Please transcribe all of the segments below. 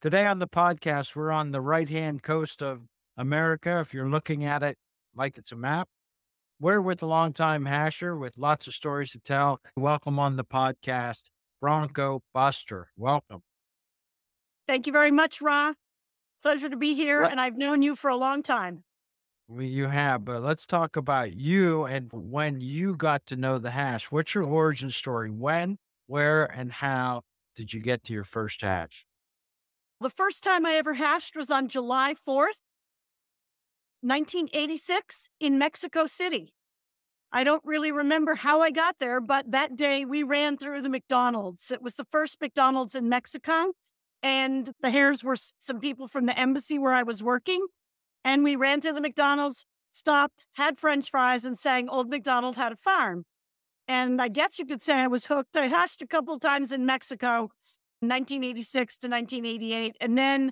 Today on the podcast, we're on the right-hand coast of America. If you're looking at it like it's a map, we're with a longtime hasher with lots of stories to tell. Welcome on the podcast, Bronco Buster. Welcome. Thank you very much, Ra. Pleasure to be here, Let and I've known you for a long time. you have, but let's talk about you and when you got to know the hash. What's your origin story? When, where, and how did you get to your first hash? The first time I ever hashed was on July 4th, 1986, in Mexico City. I don't really remember how I got there, but that day we ran through the McDonald's. It was the first McDonald's in Mexico, and the hares were some people from the embassy where I was working. And we ran to the McDonald's, stopped, had French fries, and sang Old MacDonald Had a Farm. And I guess you could say I was hooked. I hashed a couple times in Mexico, 1986 to 1988. And then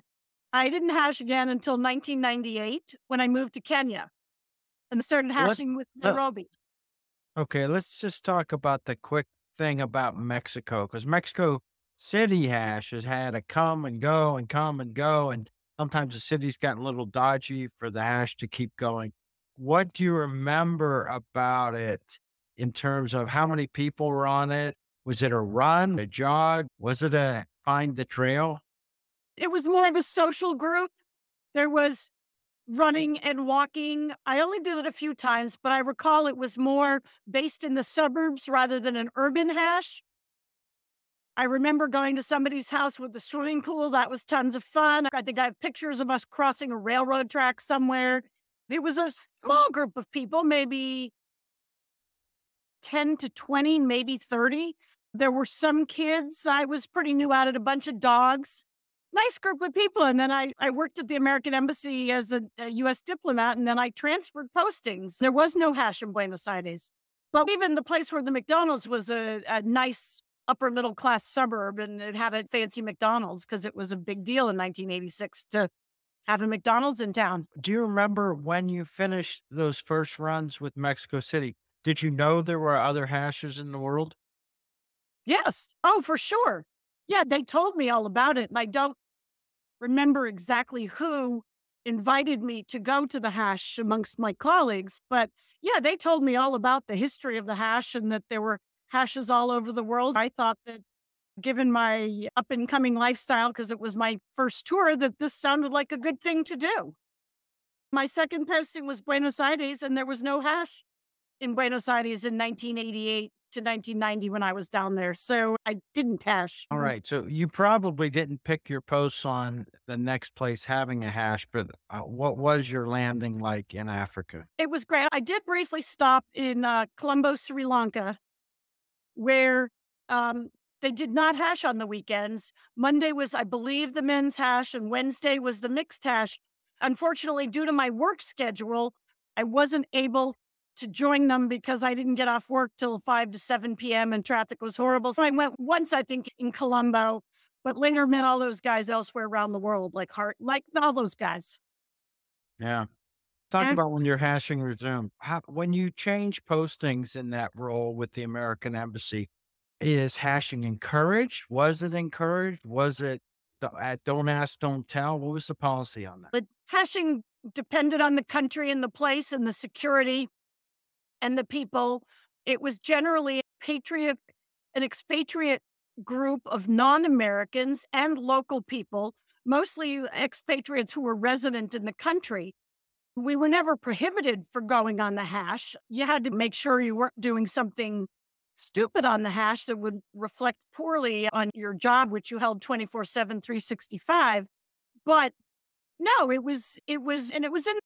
I didn't hash again until 1998 when I moved to Kenya and started Let, hashing with let Nairobi. Okay, let's just talk about the quick thing about Mexico, because Mexico City hash has had a come and go and come and go, and sometimes the city's gotten a little dodgy for the hash to keep going. What do you remember about it in terms of how many people were on it? Was it a run, a jog? Was it a find the trail? It was more of a social group. There was running and walking. I only did it a few times, but I recall it was more based in the suburbs rather than an urban hash. I remember going to somebody's house with a swimming pool. That was tons of fun. I think I have pictures of us crossing a railroad track somewhere. It was a small group of people, maybe 10 to 20, maybe 30. There were some kids. I was pretty new at it, a bunch of dogs. Nice group of people. And then I worked at the American Embassy as a U.S. diplomat, and then I transferred postings. There was no hash in Buenos Aires. But even the place where the McDonald's was a nice upper middle class suburb, and it had a fancy McDonald's because it was a big deal in 1986 to have a McDonald's in town. Do you remember when you finished those first runs with Mexico City? Did you know there were other hashes in the world? Yes. Oh, for sure. Yeah, they told me all about it. And I don't remember exactly who invited me to go to the hash amongst my colleagues. But yeah, they told me all about the history of the hash and that there were hashes all over the world. I thought that given my up and coming lifestyle, because it was my first tour, that this sounded like a good thing to do. My second posting was Buenos Aires, and there was no hash in Buenos Aires in 1988 to 1990 when I was down there. So I didn't hash. All right. So you probably didn't pick your posts on the next place having a hash, but what was your landing like in Africa? It was great. I did briefly stop in Colombo, Sri Lanka, where they did not hash on the weekends. Monday was, I believe, the men's hash, and Wednesday was the mixed hash. Unfortunately, due to my work schedule, I wasn't able to join them because I didn't get off work till 5 to 7 p.m. and traffic was horrible. So I went once, I think, in Colombo, but later met all those guys elsewhere around the world, like Hart, like all those guys. Yeah. Talk And about when your hashing resumed. When you change postings in that role with the American Embassy, is hashing encouraged? Was it encouraged? Was it don't ask, don't tell? What was the policy on that? the hashing depended on the country and the place and the security and the people. It was generally an expatriate group of non-Americans and local people, mostly expatriates who were resident in the country. We were never prohibited for going on the hash. You had to make sure you weren't doing something stupid on the hash that would reflect poorly on your job, which you held 24/7, 365. But no, and it was in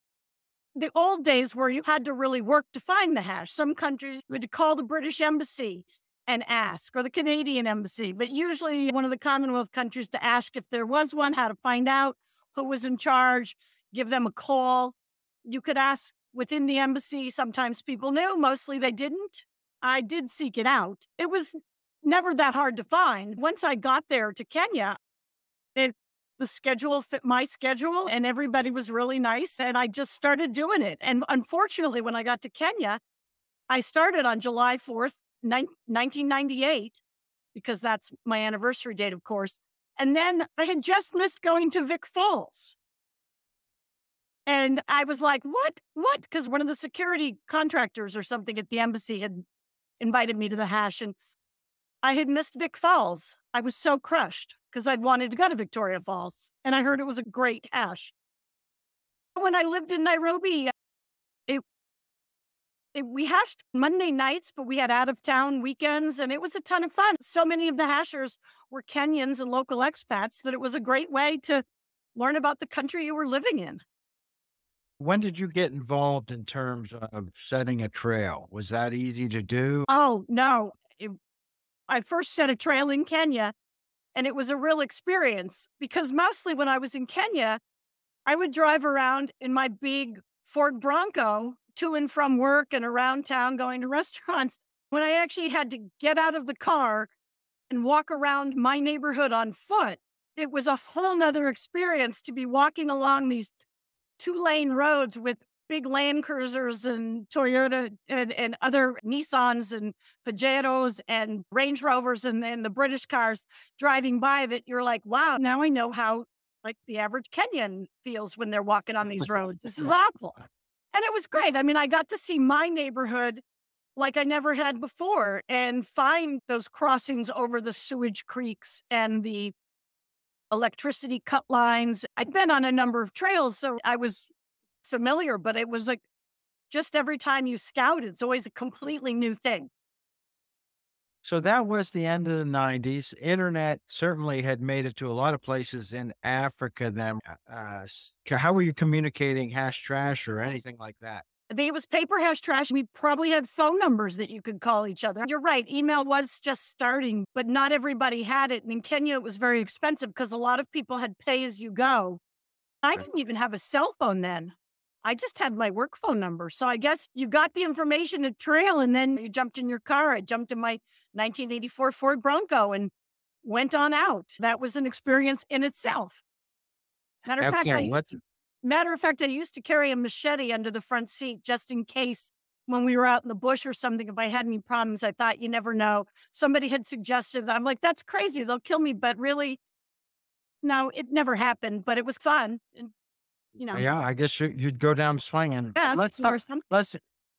the old days where you had to really work to find the hash. Some countries would call the British embassy and ask, or the Canadian embassy, but usually one of the Commonwealth countries to ask if there was one, how to find out who was in charge, give them a call. You could ask within the embassy. Sometimes people knew, mostly they didn't. I did seek it out. It was never that hard to find. Once I got there to Kenya, it the schedule fit my schedule and everybody was really nice. And I just started doing it. And unfortunately, when I got to Kenya, I started on July 4th, 1998, because that's my anniversary date, of course. And then I had just missed going to Vic Falls. And I was like, what? What? Because one of the security contractors or something at the embassy had invited me to the hash, and I had missed Vic Falls. I was so crushed because I'd wanted to go to Victoria Falls, and I heard it was a great hash. When I lived in Nairobi, it, we hashed Monday nights, but we had out of town weekends, and it was a ton of fun. So many of the hashers were Kenyans and local expats that it was a great way to learn about the country you were living in. When did you get involved in terms of setting a trail? Was that easy to do? Oh, no. I first set a trail in Kenya, and it was a real experience because mostly when I was in Kenya, I would drive around in my big Ford Bronco to and from work and around town going to restaurants. When I actually had to get out of the car and walk around my neighborhood on foot, it was a whole nother experience to be walking along these two-lane roads with big Land Cruisers and Toyota and other Nissans and Pajeros and Range Rovers and the British cars driving by that you're like, wow, now I know how like the average Kenyan feels when they're walking on these roads. This is awful. And it was great. I mean, I got to see my neighborhood like I never had before and find those crossings over the sewage creeks and the electricity cut lines. I'd been on a number of trails, so I was familiar, but it was like just every time you scout, it's always a completely new thing. So that was the end of the 90s. Internet certainly had made it to a lot of places in Africa then. How were you communicating hash trash or anything like that? I think it was paper hash trash. We probably had phone numbers that you could call each other. You're right. Email was just starting, but not everybody had it. And in Kenya, it was very expensive because a lot of people had pay as you go. I Right. didn't even have a cell phone then. I just had my work phone number. So I guess you got the information at trail and then you jumped in your car. I jumped in my 1984 Ford Bronco and went on out. That was an experience in itself. Matter of fact, Okay, I let's Matter of fact, I used to carry a machete under the front seat just in case when we were out in the bush or something, if I had any problems, I thought you never know. Somebody had suggested that. I'm like, that's crazy. They'll kill me. But really, no, it never happened, but it was fun. And, you know, yeah, I guess you'd go down swinging. yeah, Let's for talk some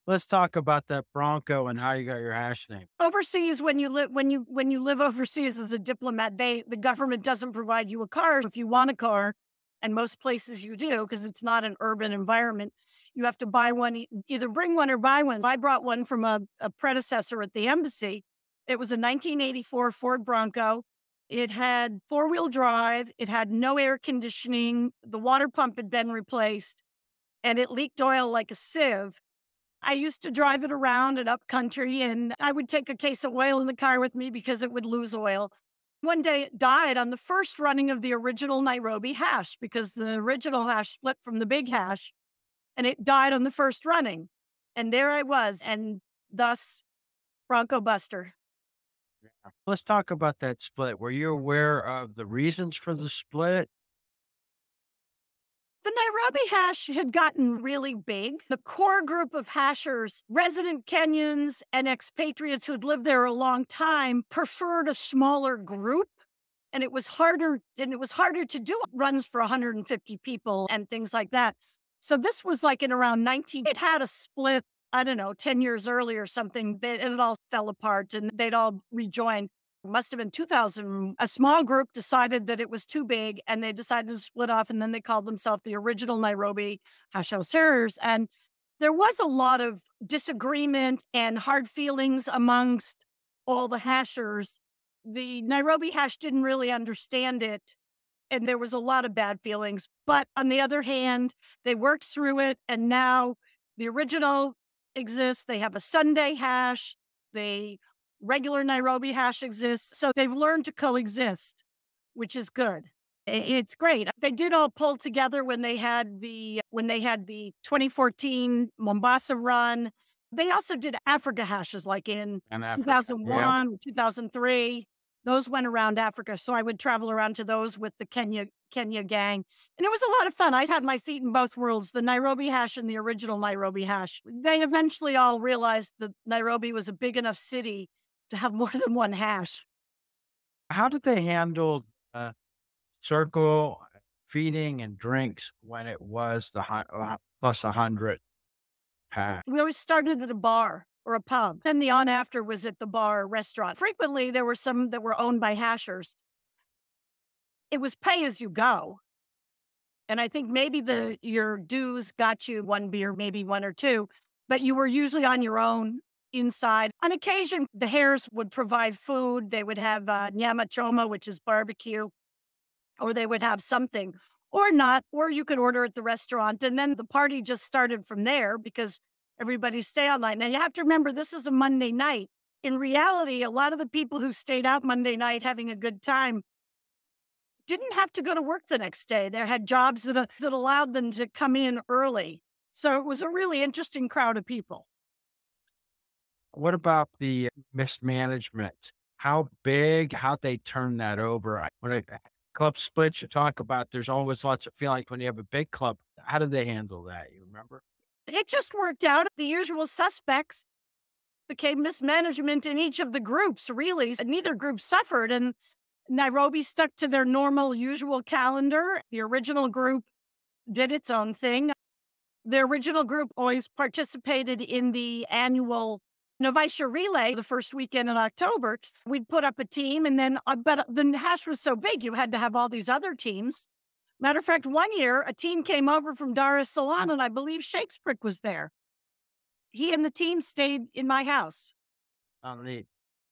let's talk about that Bronco and how you got your hash name. overseas when you live when you live overseas as a diplomat, the government doesn't provide you a car. If you want a car, and most places you do because it's not an urban environment, you have to buy one, either bring one or buy one. I brought one from a predecessor at the embassy. It was a 1984 Ford Bronco. It had four-wheel drive. It had no air conditioning. The water pump had been replaced, and it leaked oil like a sieve. I used to drive it around and up country, and I would take a case of oil in the car with me because it would lose oil. One day it died on the first running of the original Nairobi hash because the original hash split from the big hash and it died on the first running. And there I was, and thus Bronco Buster. Let's talk about that split. Were you aware of the reasons for the split? The Nairobi hash had gotten really big. The core group of hashers, resident Kenyans and expatriates who had lived there a long time, preferred a smaller group. And it was harder to do runs for 150 people and things like that. So this was like in around 19, it had a split, I don't know, 10 years earlier or something, and it all fell apart and they'd all rejoined. Must have been 2000. A small group decided that it was too big and they decided to split off. And then they called themselves the original Nairobi Hash House Harriers. And there was a lot of disagreement and hard feelings amongst all the hashers. The Nairobi hash didn't really understand it. And there was a lot of bad feelings. But on the other hand, they worked through it. And now the original exists. They have a Sunday hash. The regular Nairobi hash exists. So they've learned to coexist, which is good. It's great. They did all pull together when they had the 2014 Mombasa run. They also did Africa hashes like in And Africa. Yeah. 2001, 2003. Those went around Africa. So I would travel around to those with the Kenya gang. And it was a lot of fun. I had my seat in both worlds, the Nairobi hash and the original Nairobi hash. They eventually all realized that Nairobi was a big enough city to have more than one hash. How did they handle circle feeding and drinks when it was the plus 100 pack. We always started at a bar or a pub. Then the on after was at the bar or restaurant. Frequently, there were some that were owned by hashers. It was pay as you go. And I think maybe your dues got you one beer, maybe one or two, but you were usually on your own inside. On occasion, the hares would provide food. They would have nyama choma, which is barbecue, or they would have something or not, or you could order at the restaurant. And then the party just started from there because everybody stayed all night. Now you have to remember, this is a Monday night. In reality, a lot of the people who stayed out Monday night having a good time didn't have to go to work the next day. They had jobs that allowed them to come in early. So it was a really interesting crowd of people. What about the mismanagement? How big, how'd they turn that over? When a club splits, you talk about there's always lots of feeling like when you have a big club. How did they handle that? You remember? It just worked out. The usual suspects became mismanagement in each of the groups, really. Neither group suffered, and Nairobi stuck to their normal, usual calendar. The original group did its own thing. The original group always participated in the annual Novaisha Relay the first weekend in October. We'd put up a team, and then, but the hash was so big, you had to have all these other teams. Matter of fact, one year, a team came over from Dar es Salaam, and I believe Shakespeare was there. He and the team stayed in my house. Neat.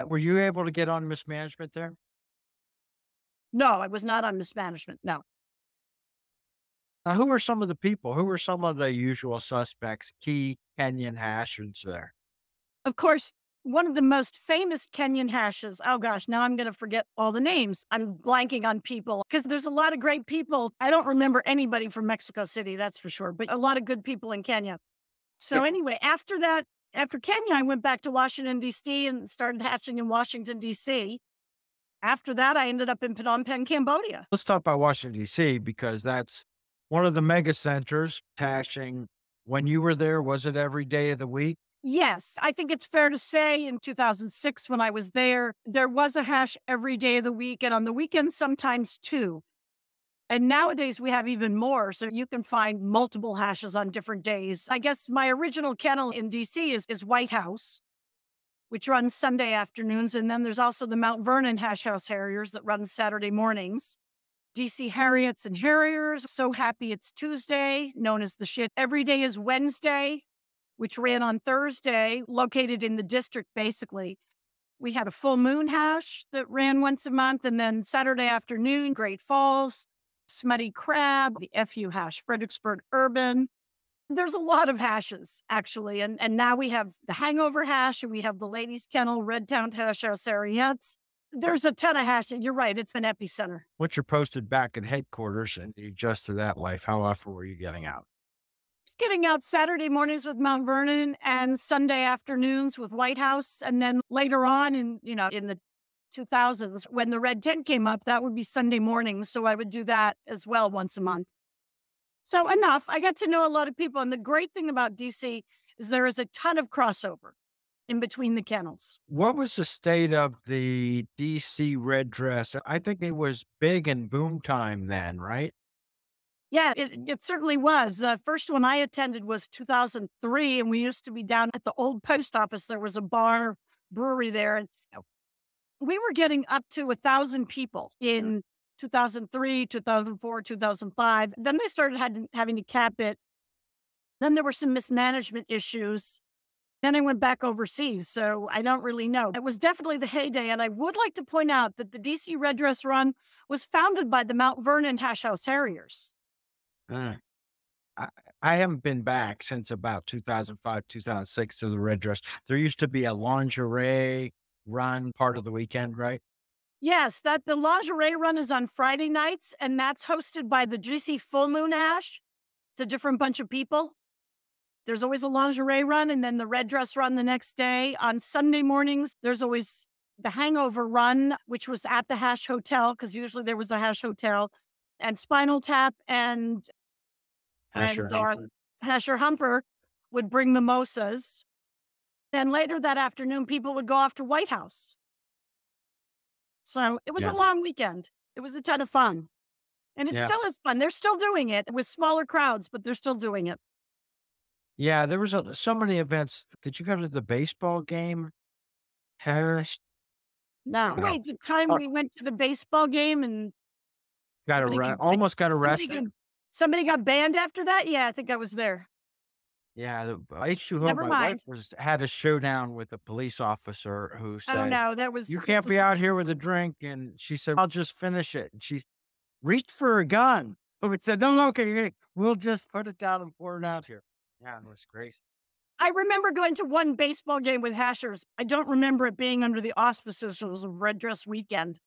Were you able to get on mismanagement there? No, I was not on mismanagement. No. Now, who were some of the people? Who were some of the usual suspects, key Kenyan hashers there? Of course, one of the most famous Kenyan hashes. Oh gosh, now I'm going to forget all the names. I'm blanking on people because there's a lot of great people. I don't remember anybody from Mexico City, that's for sure, but a lot of good people in Kenya. So anyway, after that, after Kenya, I went back to Washington, D.C. and started hashing in Washington, D.C. After that, I ended up in Phnom Penh, Cambodia. Let's talk about Washington, D.C., because that's one of the mega centers hashing. When you were there, was it every day of the week? Yes, I think it's fair to say in 2006 when I was there was a hash every day of the week and on the weekends sometimes too. And nowadays we have even more, so you can find multiple hashes on different days. I guess my original kennel in DC is White House, which runs Sunday afternoons, and then there's also the Mount Vernon Hash House Harriers that runs Saturday mornings. DC Harriets and Harriers, So Happy It's Tuesday, known as the shit. Every Day is Wednesday, which ran on Thursday, located in the district, basically. We had a full moon hash that ran once a month, and then Saturday afternoon, Great Falls, Smutty Crab, the FU hash, Fredericksburg Urban. There's a lot of hashes, actually, and now we have the Hangover hash, and we have the Ladies Kennel, Red Town Hash House Harriets. There's a ton of hashes. You're right, it's an epicenter. Once you're posted back at headquarters and you adjust to that life, how often were you getting out? Was getting out Saturday mornings with Mount Vernon and Sunday afternoons with White House. And then later on in the 2000s, when the Red Tent came up, that would be Sunday mornings. So I would do that as well once a month. So enough. I got to know a lot of people. And the great thing about DC is there is a ton of crossover in between the kennels. What was the state of the DC red dress? I think it was big and boom time then, right? Yeah, it certainly was. The first one I attended was 2003, and we used to be down at the old post office. There was a bar brewery there, and we were getting up to 1,000 people in 2003, 2004, 2005. Then they started having to cap it. Then there were some mismanagement issues. Then I went back overseas, so I don't really know. It was definitely the heyday, and I would like to point out that the DC Red Dress Run was founded by the Mount Vernon Hash House Harriers. Uh, I haven't been back since about 2005, 2006 to the red dress. There used to be a lingerie run part of the weekend, right? Yes, that the lingerie run is on Friday nights, and that's hosted by the GC Full Moon Hash. It's a different bunch of people. There's always a lingerie run, and then the red dress run the next day. On Sunday mornings, there's always the Hangover Run, which was at the Hash Hotel, because usually there was a Hash Hotel, and Spinal Tap and Hasher Humper would bring mimosas. Then later that afternoon, people would go off to White House. So it was a long weekend. It was a ton of fun. And it Yeah. still is fun. They're still doing it with smaller crowds, but they're still doing it. Yeah, there was so many events. Did you go to the baseball game, Harris? No. No. Wait, the time Uh, we went to the baseball game and somebody got ba almost got somebody arrested? got somebody got banned after that? Yeah, I think I was there. Yeah, I used to home, Never my wife mind. was had a showdown with a police officer who Oh, said, no, that was "You can't be out here with a drink," and she said, "I'll just finish it," and she reached for a gun, but we said, "No, no, okay, we'll just put it down and pour it out here." Yeah, it was crazy. I remember going to one baseball game with hashers. I don't remember it being under the auspices of Red Dress Weekend.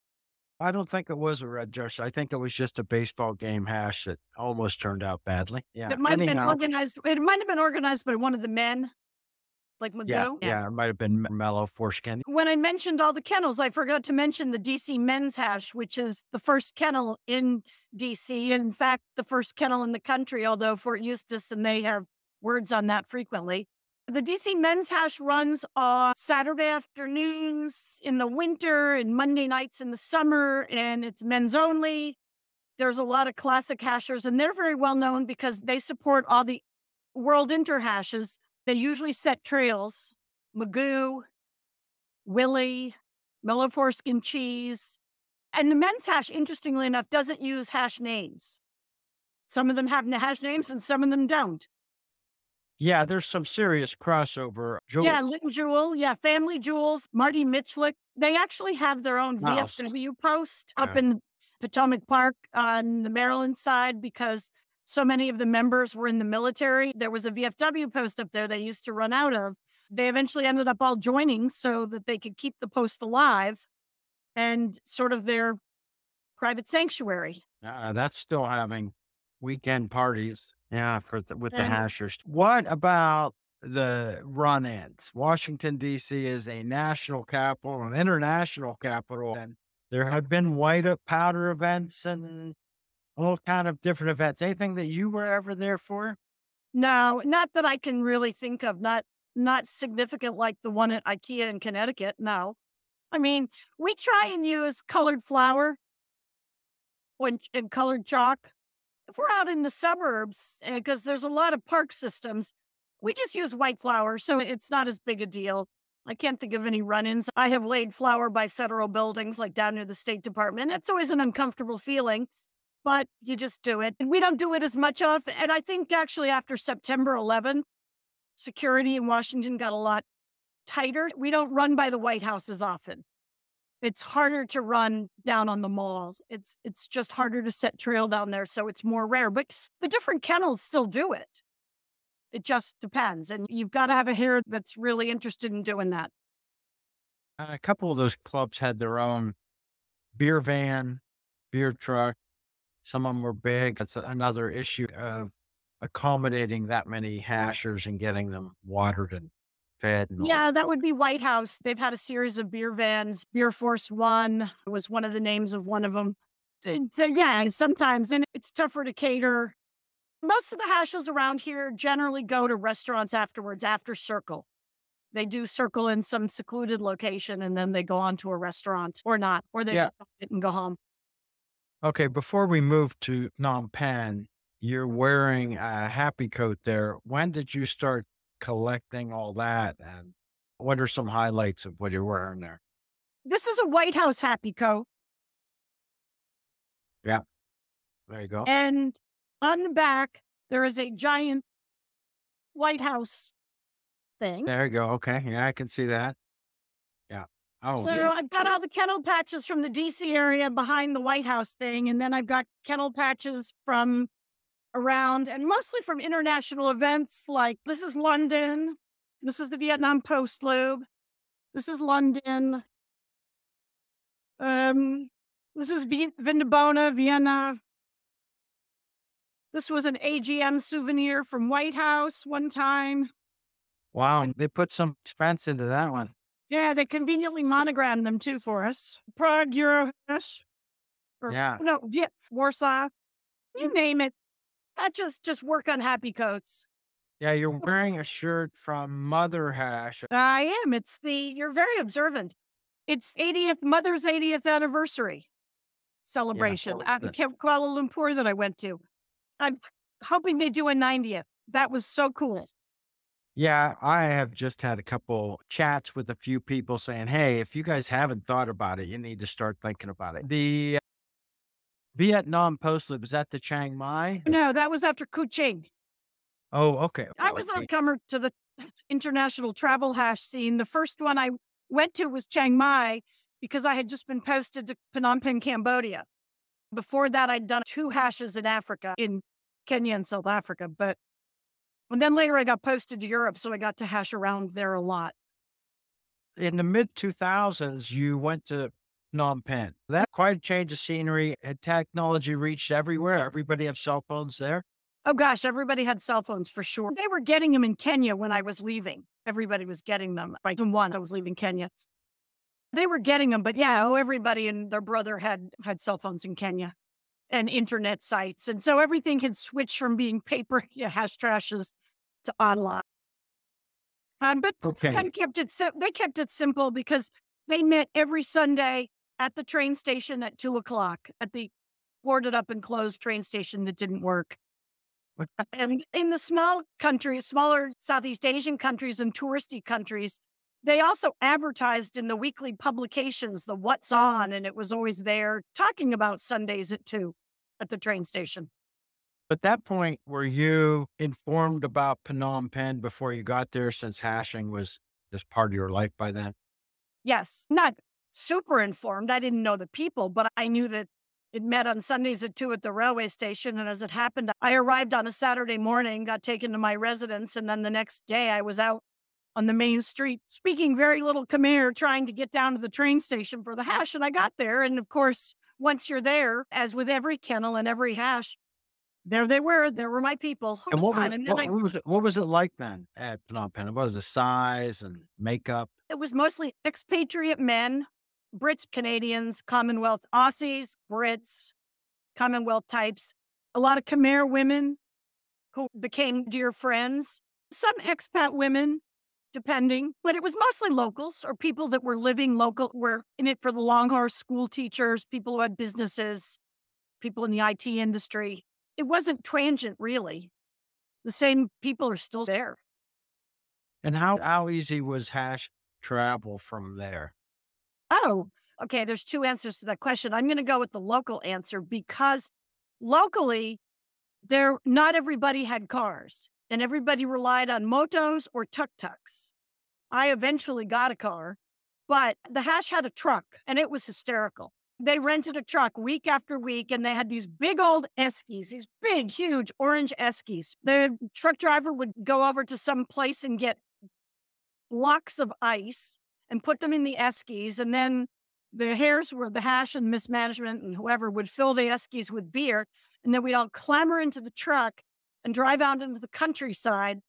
I don't think it was a red dress. I think it was just a baseball game hash that almost turned out badly. Yeah, anyhow. It might have been organized by one of the men, like Yeah, Magoo. Yeah. yeah, it might have been mellow foreskin. When I mentioned all the kennels, I forgot to mention the DC Men's Hash, which is the first kennel in DC. In fact, the first kennel in the country, although Fort Eustis and they have words on that frequently. The DC Men's Hash runs on Saturday afternoons in the winter and Monday nights in the summer, and it's men's only. There's a lot of classic hashers, and they're very well known because they support all the world inter hashes. They usually set trails. Magoo, Willie, mellow foreskin cheese. And the men's hash, interestingly enough, doesn't use hash names. Some of them have hash names and some of them don't. Yeah, there's some serious crossover. Yeah, Jewel Lynn Jewel. Yeah, Family Jewels, Marty Mitchlick. They actually have their own Mouse. VFW post up Yeah. in Potomac Park on the Maryland side because so many of the members were in the military. There was a VFW post up there they used to run out of. They eventually ended up all joining so that they could keep the post alive and sort of their private sanctuary. That's still having weekend parties. Yeah, with the And hashers. What about the run-ins? Washington D.C. is a national capital, an international capital, and there have been powder events and all kind of different events. Anything that you were ever there for? no, not that I can really think of, not significant like the one at IKEA in Connecticut. No. I mean, we try and use colored flour and colored chalk. If we're out in the suburbs, because there's a lot of park systems, we just use white flour, so it's not as big a deal. I can't think of any run-ins. I have laid flour by federal buildings, like down near the State Department. It's always an uncomfortable feeling, but you just do it. And we don't do it as much of, and I think actually after September 11th, security in Washington got a lot tighter. We don't run by the White House as often. It's harder to run down on the mall. It's just harder to set trail down there, so it's more rare. But the different kennels still do it. It just depends, and you've got to have a hair that's really interested in doing that. A couple of those clubs had their own beer van, beer truck. Some of them were big. That's another issue of accommodating that many hashers and getting them watered and fed and all. Yeah, that would be White House. They've had a series of beer vans. Beer Force One was one of the names of one of them. So yeah, and sometimes, and it's tougher to cater. Most of the hashes around here generally go to restaurants afterwards, after Circle. They do Circle in some secluded location and then they go on to a restaurant or not, or they Yeah. just eat it and go home. Okay, before we move to Phnom Penh, you're wearing a happy coat there. When did you start collecting all that? And what are some highlights of what you're wearing there? This is a White House happy coat. Yeah, there you go. And on the back, there is a giant White House thing. There you go. Okay. Yeah, I can see that. Yeah. Oh, So yeah. I've got all the kennel patches from the DC area behind the White House thing. And then I've got kennel patches from around and mostly from international events like this is London. This is the Vietnam Post Lobe. This is London. This is Vindabona, Vienna. This was an AGM souvenir from White House one time. Wow. They put some expense into that one. Yeah, they conveniently monogrammed them too for us. Prague, Eurohash. Or, Yeah. no, yeah, Warsaw. You name it. I just work on happy coats. Yeah. You're wearing a shirt from Mother Hash. I am. You're very observant. It's Mother's 80th anniversary. Yeah. celebration at Kuala Lumpur that I went to. I'm hoping they do a 90th. That was so cool. Yeah, I have just had a couple chats with a few people saying, "Hey, if you guys haven't thought about it, you need to start thinking about it." The Vietnam Postlude, was that the Chiang Mai? No, that was after Kuching. Oh, okay. I was a comer to the international travel hash scene. The first one I went to was Chiang Mai because I had just been posted to Phnom Penh, Cambodia. Before that, I'd done 2 hashes in Africa, in Kenya and South Africa. And then later I got posted to Europe, so I got to hash around there a lot. In the mid 2000s, you went to Phnom Penh. That quite a change of scenery. Had technology reached everywhere? Everybody have cell phones there? Oh gosh, everybody had cell phones for sure. They were getting them in Kenya when I was leaving. Everybody was getting them. By one, I was leaving Kenya. They were getting them, but yeah, everybody and their brother had cell phones in Kenya and internet sites. And so everything had switched from being paper hash trashes to online. But Okay. kind of kept it they kept it simple because they met every Sunday at the train station at 2 o'clock at the boarded up and closed train station that didn't work. And in the small countries, smaller Southeast Asian countries and touristy countries, they also advertised in the weekly publications, the What's On, and it was always there talking about Sundays at 2 at the train station. At that point, were you informed about Phnom Penh before you got there since hashing was just part of your life by then? Yes, not super informed. I didn't know the people, but I knew that it met on Sundays at 2 at the railway station. And as it happened, I arrived on a Saturday morning, got taken to my residence, and then the next day I was out on the main street speaking very little Khmer, trying to get down to the train station for the hash. And I got there. And of course, once you're there, as with every kennel and every hash, there they were. There were my people. It And was fun. And then what was it like then at Phnom Penh? What was the size and makeup? it was mostly expatriate men, Brits, Canadians, Commonwealth, Aussies, Brits, Commonwealth types, a lot of Khmer women who became dear friends, some expat women, depending, but it was mostly locals or people that were living local, were in it for the long haul, school teachers, people who had businesses, people in the IT industry. It wasn't transient, really. The same people are still there. And how easy was hash travel from there? Oh, okay. There's 2 answers to that question. I'm going to go with the local answer because locally, not everybody had cars and everybody relied on motos or tuk-tuks. I eventually got a car, but the hash had a truck and it was hysterical. They rented a truck week after week and they had these big old Eskies, these big, huge orange Eskies. The truck driver would go over to some place and get blocks of ice and put them in the Eskies. And then the hares were the hash and mismanagement and whoever would fill the Eskies with beer. And then we'd all clamber into the truck and drive out into the countryside,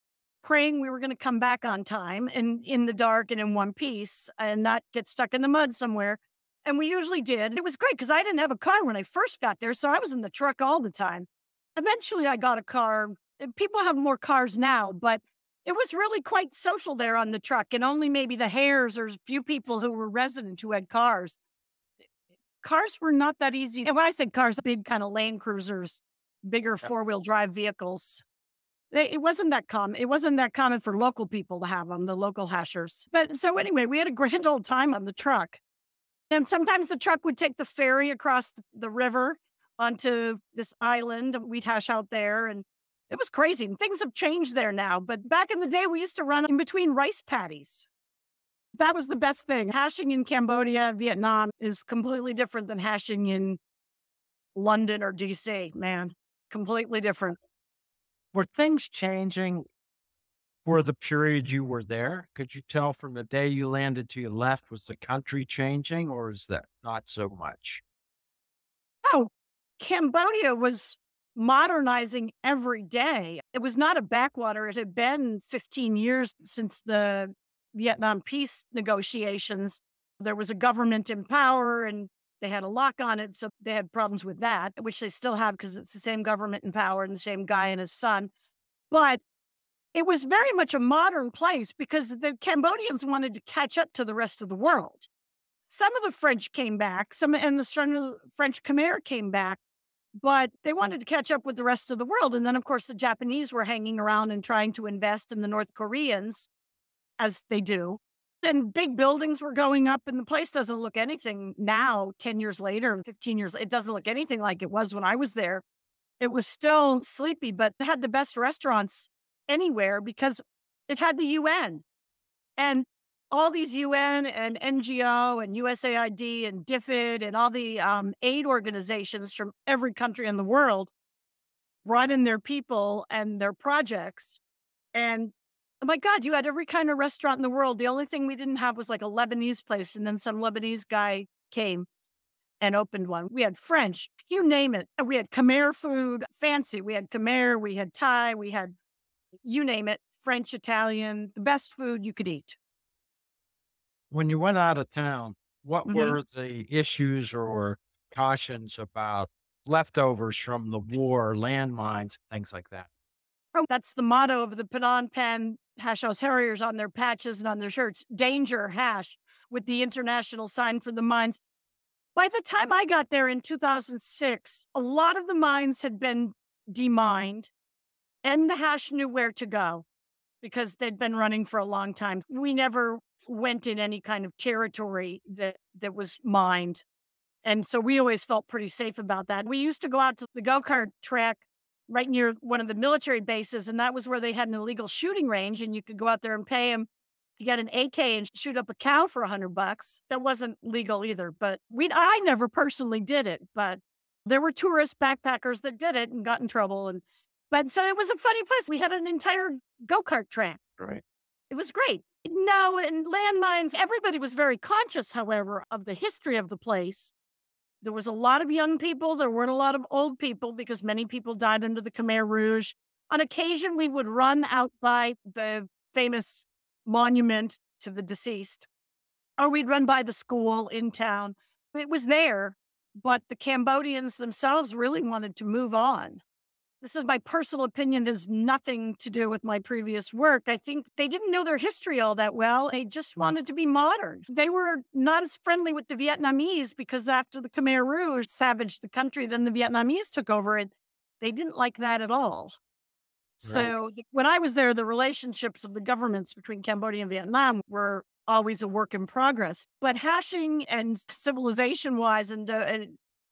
praying we were going to come back on time and in the dark and in one piece and not get stuck in the mud somewhere. And we usually did. It was great because I didn't have a car when I first got there. So I was in the truck all the time. Eventually I got a car. People have more cars now, but it was really quite social there on the truck. And only maybe the hares or a few people who were resident who had cars. Cars were not that easy. And when I said cars, big kind of Land Cruisers, bigger 4-wheel drive vehicles. It wasn't that common. It wasn't that common for local people to have them, the local hashers. But so anyway, we had a grand old time on the truck. And sometimes the truck would take the ferry across the river onto this island. And we'd hash out there. And it was crazy. And things have changed there now. But back in the day, we used to run in between rice paddies. That was the best thing. Hashing in Cambodia, Vietnam is completely different than hashing in London or DC, man. Completely different. Were things changing for the period you were there? Could you tell from the day you landed to you left, was the country changing or is that not so much? Oh, Cambodia was modernizing every day. It was not a backwater. It had been 15 years since the Vietnam peace negotiations. There was a government in power and they had a lock on it. So they had problems with that, which they still have because it's the same government in power and the same guy and his son. But it was very much a modern place because the Cambodians wanted to catch up to the rest of the world. Some of the French came back, and the French Khmer came back, but they wanted to catch up with the rest of the world. And then, of course, the Japanese were hanging around and trying to invest in the North Koreans, as they do. And big buildings were going up, and the place doesn't look anything now, 10 years later, 15 years. It doesn't look anything like it was when I was there. It was still sleepy, but it had the best restaurants anywhere because it had the UN. And all these UN and NGO and USAID and DFID and all the aid organizations from every country in the world brought in their people and their projects. And oh my God, you had every kind of restaurant in the world. The only thing we didn't have was like a Lebanese place. And then some Lebanese guy came and opened one. We had French, you name it. We had Khmer food, fancy. We had Khmer, we had Thai, we had, you name it, French, Italian, the best food you could eat. When you went out of town, what Mhm. were the issues or cautions about leftovers from the war, landmines, things like that? Oh, that's the motto of the Phnom Penh Hash House Harriers on their patches and on their shirts. Danger hash with the international sign for the mines. By the time I got there in 2006, a lot of the mines had been demined and the hash knew where to go because they'd been running for a long time. We never went in any kind of territory that was mined. And so we always felt pretty safe about that. We used to go out to the go-kart track right near one of the military bases, and that was where they had an illegal shooting range, and you could go out there and pay them to get an AK and shoot up a cow for $100. That wasn't legal either, but I never personally did it, but there were tourist backpackers that did it and got in trouble. But so it was a funny place. We had an entire go-kart track. Right. It was great. No, and landmines, everybody was very conscious, however, of the history of the place. There was a lot of young people. There weren't a lot of old people because many people died under the Khmer Rouge. On occasion, we would run out by the famous monument to the deceased, or we'd run by the school in town. It was there, but the Cambodians themselves really wanted to move on. This is my personal opinion. It has nothing to do with my previous work. I think they didn't know their history all that well. They just wanted to be modern. They were not as friendly with the Vietnamese because after the Khmer Rouge savaged the country, then the Vietnamese took over it. They didn't like that at all. Right. So when I was there, the relationships of the governments between Cambodia and Vietnam were always a work in progress. But hashing and civilization wise and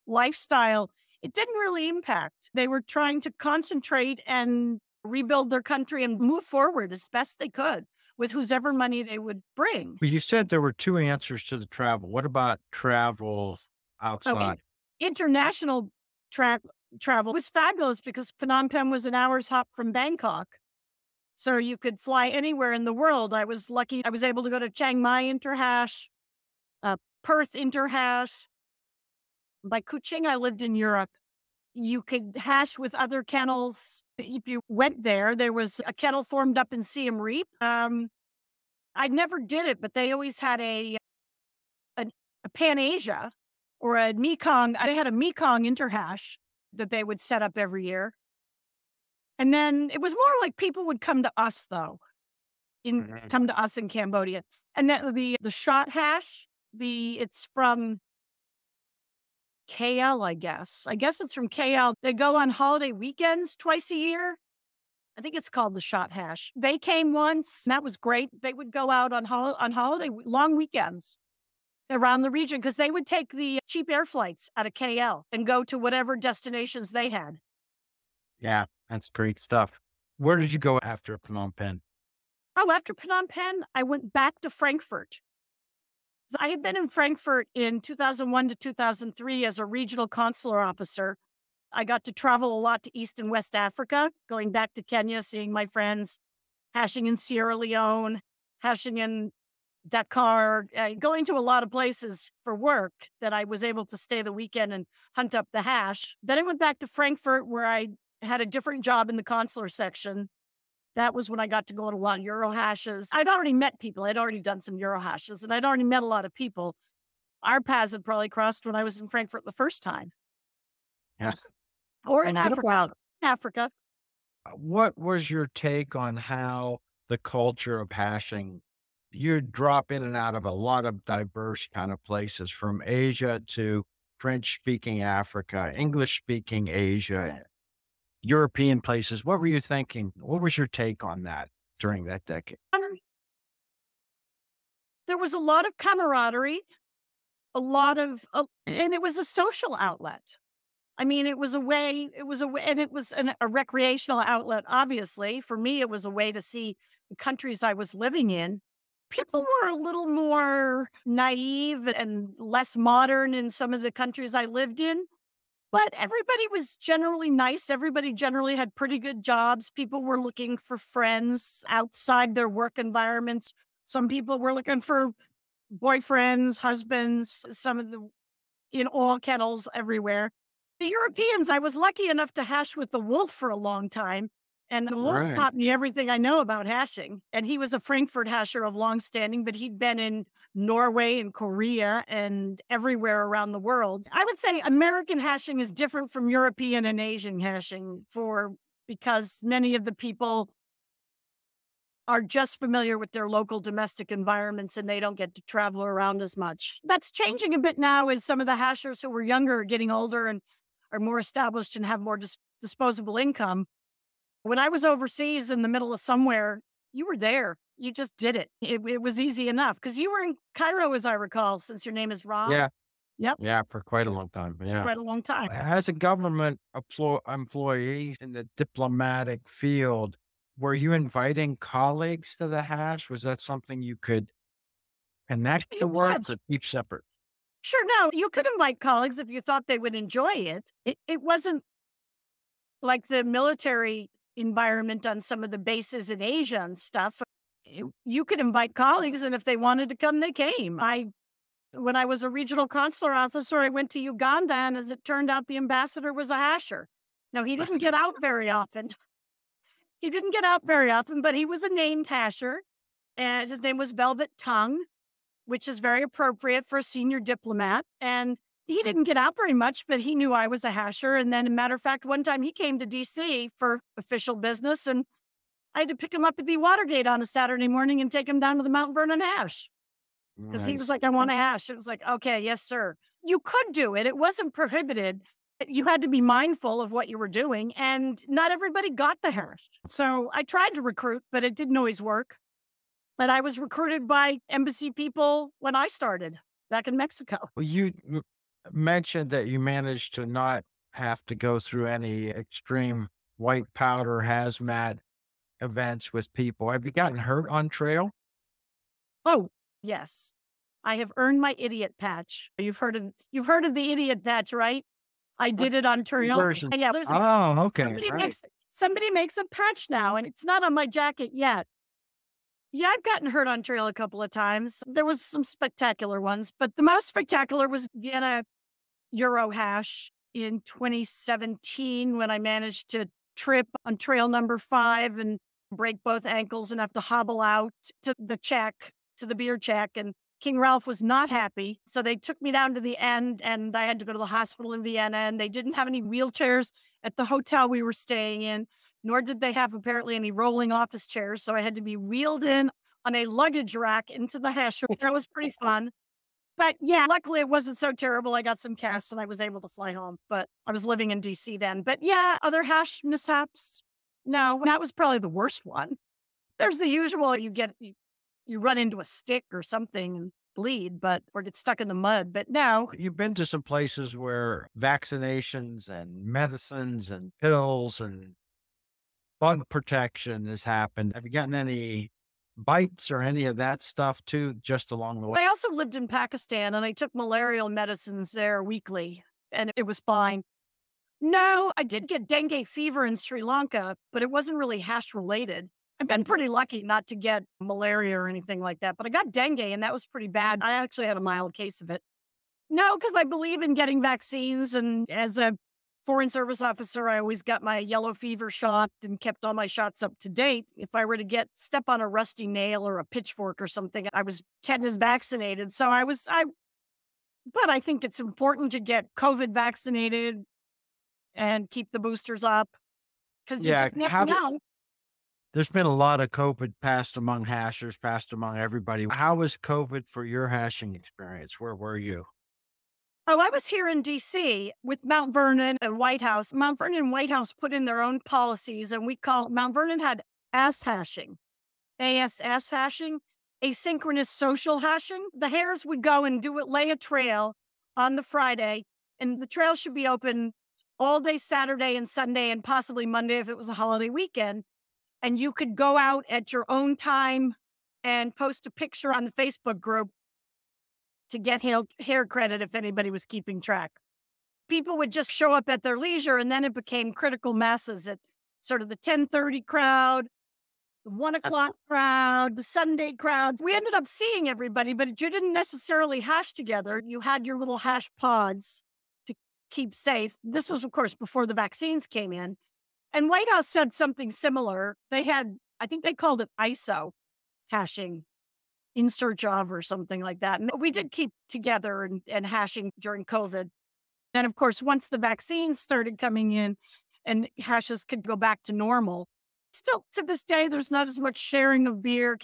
lifestyle, it didn't really impact. They were trying to concentrate and rebuild their country and move forward as best they could with whosever money they would bring. Well, you said there were two answers to the travel. What about travel Oh, outside? international tra- travel was fabulous because Phnom Penh was an hour's hop from Bangkok. So you could fly anywhere in the world. I was lucky. I was able to go to Chiang Mai Interhash, Perth Interhash. By Kuching, I lived in Europe. You could hash with other kennels. If you went there, there was a kennel formed up in Siem Reap. I never did it, but they always had a Pan Asia or a Mekong. They had a Mekong Interhash that they would set up every year. And then it was more like people would come to us though, Mhm. come to us in Cambodia. And then the shot hash, it's from KL, I guess. I guess it's from KL. They go on holiday weekends twice a year. I think it's called the shot hash. They came once. And that was great. They would go out on holiday long weekends around the region because they would take the cheap air flights out of KL and go to whatever destinations they had. Yeah, that's great stuff. Where did you go after Phnom Penh? Oh, after Phnom Penh, I went back to Frankfurt. So I had been in Frankfurt in 2001 to 2003 as a regional consular officer. I got to travel a lot to East and West Africa, going back to Kenya, seeing my friends, hashing in Sierra Leone, hashing in Dakar, going to a lot of places for work that I was able to stay the weekend and hunt up the hash. Then I went back to Frankfurt where I had a different job in the consular section. That was when I got to go to a lot of Euro hashes. I'd already met people. I'd already done some Euro hashes and I'd already met a lot of people. Our paths had probably crossed when I was in Frankfurt the first time Yes. or in What Africa. about Africa. what was your take on how the culture of hashing you drop in and out of a lot of diverse kind of places from Asia to French speaking Africa, English speaking Asia, European places. What were you thinking? What was your take on that during that decade? Um, there was a lot of camaraderie, a lot of, and it was a social outlet. I mean, it was a way, and it was a recreational outlet, obviously. For me, it was a way to see the countries I was living in. People were a little more naive and less modern in some of the countries I lived in, but everybody was generally nice. Everybody generally had pretty good jobs. People were looking for friends outside their work environments. Some people were looking for boyfriends, husbands, some of the in all kennels everywhere. The Europeans, I was lucky enough to hash with the wolf for a long time, and the wolf Right. taught me everything I know about hashing. And he was a Frankfurt hasher of long standing, but he'd been in Norway and Korea and everywhere around the world. I would say American hashing is different from European and Asian hashing for because many of the people are just familiar with their local domestic environments and they don't get to travel around as much. That's changing a bit now as some of the hashers who were younger are getting older and are more established and have more disposable income. When I was overseas in the middle of somewhere, you were there. You just did it. It was easy enough because you were in Cairo, as I recall, since your name is Rob. Yeah. Yep, Yeah. For quite a long time. Yeah. quite a long time. As a government employee in the diplomatic field, were you inviting colleagues to the hash? Was that something you could connect to You work could. or keep separate? Sure, no, you could invite colleagues if you thought they would enjoy it. It wasn't like the military environment on some of the bases in Asia and stuff. You could invite colleagues, and if they wanted to come, they came. When I was a regional consular officer, I went to Uganda, and as it turned out, the ambassador was a hasher. Now, he didn't get out very often. He didn't get out very often, but he was a named hasher, and his name was Velvet Tongue, which is very appropriate for a senior diplomat. And he didn't get out very much, but he knew I was a hasher. And then, a matter of fact, one time he came to DC for official business, and I had to pick him up at the Watergate on a Saturday morning and take him down to the Mount Vernon hash because he was Nice. like, I want a hash. It was like, okay, yes, sir. You could do it, it wasn't prohibited. You had to be mindful of what you were doing, and not everybody got the hash. So I tried to recruit, but it didn't always work. But I was recruited by embassy people when I started back in Mexico. Well, you mentioned that you managed to not have to go through any extreme white powder hazmat events with people. Have you gotten hurt on trail? Oh, yes. I have earned my idiot patch. You've heard of the idiot patch, right? I What did it on Turiel. version? Yeah, there's a Oh, okay. somebody Right. makes somebody makes a patch now, and it's not on my jacket yet. Yeah, I've gotten hurt on trail a couple of times. There was some spectacular ones, but the most spectacular was Vienna Euro hash in 2017 when I managed to trip on trail number 5 and break both ankles and have to hobble out to the beer check. And King Ralph was not happy. So they took me down to the end and I had to go to the hospital in Vienna, and they didn't have any wheelchairs at the hotel we were staying in, nor did they have apparently any rolling office chairs. So I had to be wheeled in on a luggage rack into the hash room. That was pretty fun. But yeah, luckily it wasn't so terrible. I got some casts and I was able to fly home, but I was living in DC then. But yeah, other hash mishaps. No, that was probably the worst one. There's the usual you run into a stick or something and bleed, but or get stuck in the mud. But no, You've been to some places where vaccinations and medicines and pills and bug protection has happened. Have you gotten any bites or any of that stuff too, just along the way? I also lived in Pakistan and I took malarial medicines there weekly and it was fine. No, I did get dengue fever in Sri Lanka, but it wasn't really hash related. I've been pretty lucky not to get malaria or anything like that, but I got dengue and that was pretty bad. I actually had a mild case of it. No, because I believe in getting vaccines. And as a Foreign Service officer, I always got my yellow fever shot and kept all my shots up to date. If I were to step on a rusty nail or a pitchfork or something, I was tetanus vaccinated. So but I think it's important to get COVID vaccinated and keep the boosters up because you Yeah. just never know. There's been a lot of COVID passed among hashers, passed among everybody. How was COVID for your hashing experience? Where were you? Oh, I was here in DC with Mount Vernon and White House. Mount Vernon and White House put in their own policies, and we call Mount Vernon had ASS hashing, ASS hashing, asynchronous social hashing. The hares would go and lay a trail on the Friday, and the trail should be open all day Saturday and Sunday, and possibly Monday if it was a holiday weekend. And you could go out at your own time and post a picture on the Facebook group to get hair credit if anybody was keeping track. People would just show up at their leisure, and then it became critical masses at sort of the 10:30 crowd, the 1 o'clock crowd, the Sunday crowds. We ended up seeing everybody, but you didn't necessarily hash together. You had your little hash pods to keep safe. This was, of course, before the vaccines came in. And White House said something similar. They had, I think they called it ISO hashing, in search of, or something like that. And we did keep together and hashing during COVID. And of course, once the vaccines started coming in and hashes could go back to normal, still to this day, there's not as much sharing of beer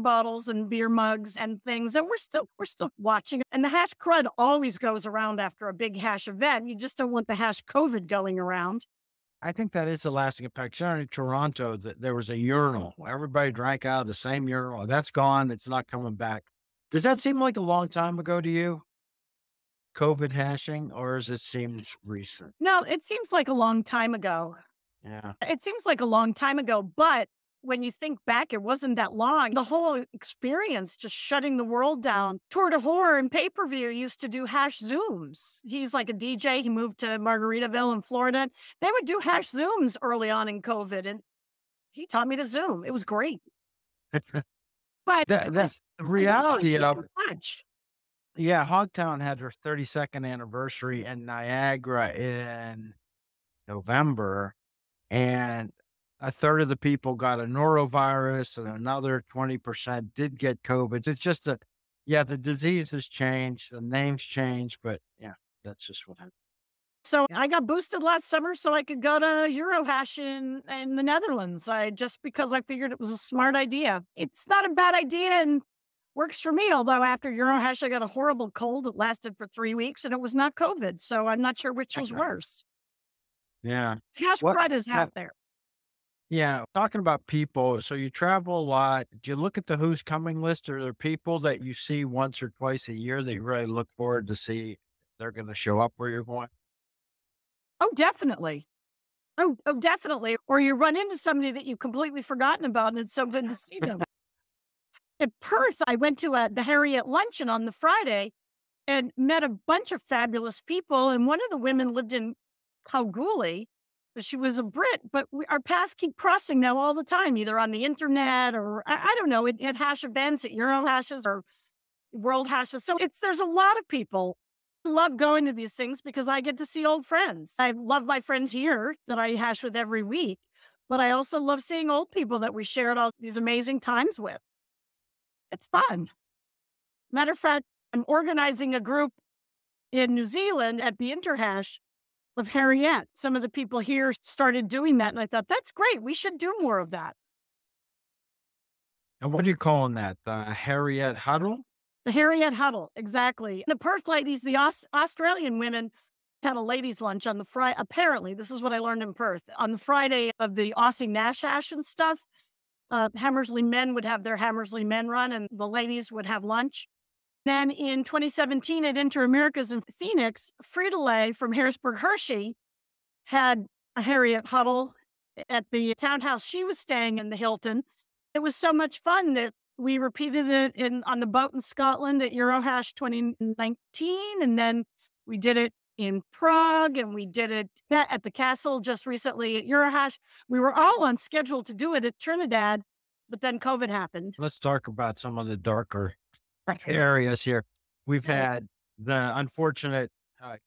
bottles and beer mugs and things. And we're still watching. And the hash crud always goes around after a big hash event. You just don't want the hash COVID going around. I think that is a lasting effect. Certainly in Toronto, there was a urinal. Everybody drank out of the same urinal. That's gone. It's not coming back. Does that seem like a long time ago to you? COVID hashing, or does it seem recent? No, it seems like a long time ago. Yeah. It seems like a long time ago, but when you think back, it wasn't that long. The whole experience, just shutting the world down. Tour de Horror and pay-per-view used to do hash Zooms. He's like a DJ. He moved to Margaritaville in Florida. They would do hash Zooms early on in COVID, and he taught me to Zoom. It was great. But That's the reality of much. Yeah, Hogtown had her 32nd anniversary in Niagara in November, and a third of the people got a norovirus, and another 20% did get COVID. It's just that, yeah, the disease has changed, the names changed, but yeah, that's just what happened. So I got boosted last summer so I could go to Eurohash in the Netherlands. Because I figured it was a smart idea. It's not a bad idea and works for me. Although after Eurohash, I got a horrible cold. It lasted for 3 weeks and it was not COVID. So I'm not sure which was worse. Yeah. Hash crud is out there. Yeah, talking about people, so you travel a lot. Do you look at the who's coming list? Are there people that you see once or twice a year that you really look forward to see if they're going to show up where you're going? Oh, definitely. Oh, definitely. Or you run into somebody that you've completely forgotten about, and it's so good to see them. At Perth, I went to the Harriet luncheon on the Friday and met a bunch of fabulous people. And one of the women lived in Kalgoorlie. She was a Brit, but our paths keep crossing now all the time, either on the internet or I don't know, at hash events, at Euro hashes or world hashes. So there's a lot of people who love going to these things because I get to see old friends. I love my friends here that I hash with every week, but I also love seeing old people that we shared all these amazing times with. It's fun. Matter of fact, I'm organizing a group in New Zealand at the Interhash of Harriet. Some of the people here started doing that, and I thought, that's great. We should do more of that. And what are you calling that? The Harriet Huddle? The Harriet Huddle, exactly. The Perth ladies, the Australian women had a ladies' lunch on the Friday. Apparently, this is what I learned in Perth. On the Friday of the Aussie Nash Hash and stuff, Hammersley men would have their Hammersley men run, and the ladies would have lunch. Then in 2017 at Inter-Americas in Phoenix, Frito-Lay from Harrisburg Hershey had a Harriet Huddle at the townhouse she was staying in, the Hilton. It was so much fun that we repeated it on the boat in Scotland at Eurohash 2019. And then we did it in Prague, and we did it at the castle just recently at Eurohash. We were all on schedule to do it at Trinidad, but then COVID happened. Let's talk about some of the darker areas here. We've had the unfortunate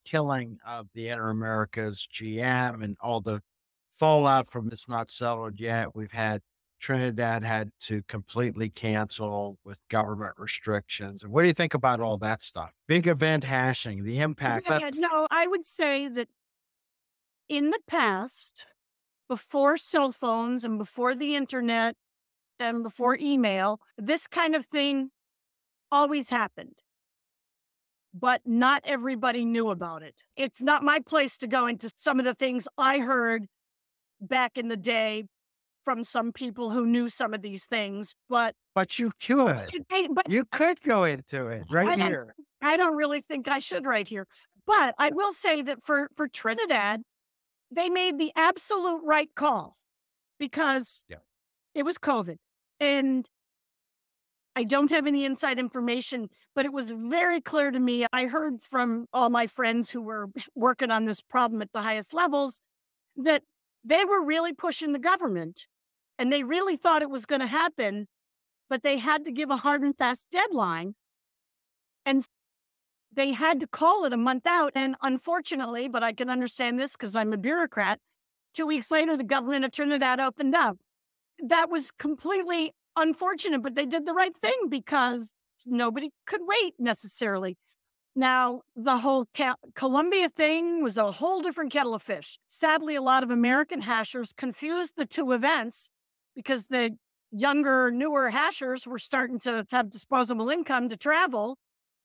killing of the Inter-Americas GM and all the fallout from it's not settled yet. We've had Trinidad had to completely cancel with government restrictions. What do you think about all that stuff? Big event hashing, the impact. No, I would say that in the past, before cell phones and before the internet and before email, this kind of thing always happened, but not everybody knew about it. It's not my place to go into some of the things I heard back in the day from some people who knew some of these things, But you could. but You could go into it right I don't, here. I don't really think I should right here. But I will say that for Trinidad, they made the absolute right call because Yeah. it was COVID. And I don't have any inside information, but it was very clear to me. I heard from all my friends who were working on this problem at the highest levels that they were really pushing the government and they really thought it was going to happen, but they had to give a hard and fast deadline. And they had to call it a month out. And unfortunately, but I can understand this because I'm a bureaucrat, 2 weeks later, the government of Trinidad opened up. That was completely unfortunate, but they did the right thing because nobody could wait necessarily. Now, the whole Colombia thing was a whole different kettle of fish. Sadly, a lot of American hashers confused the two events because the younger, newer hashers were starting to have disposable income to travel,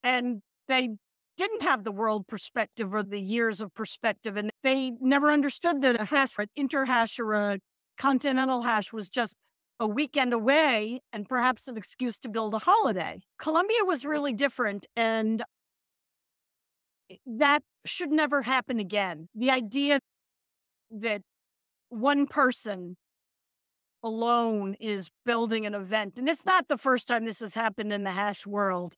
and they didn't have the world perspective or the years of perspective, and they never understood that a hash, an interhash or a continental hash was just a weekend away and perhaps an excuse to build a holiday. Colombia was really different, and that should never happen again. The idea that one person alone is building an event, and it's not the first time this has happened in the hash world.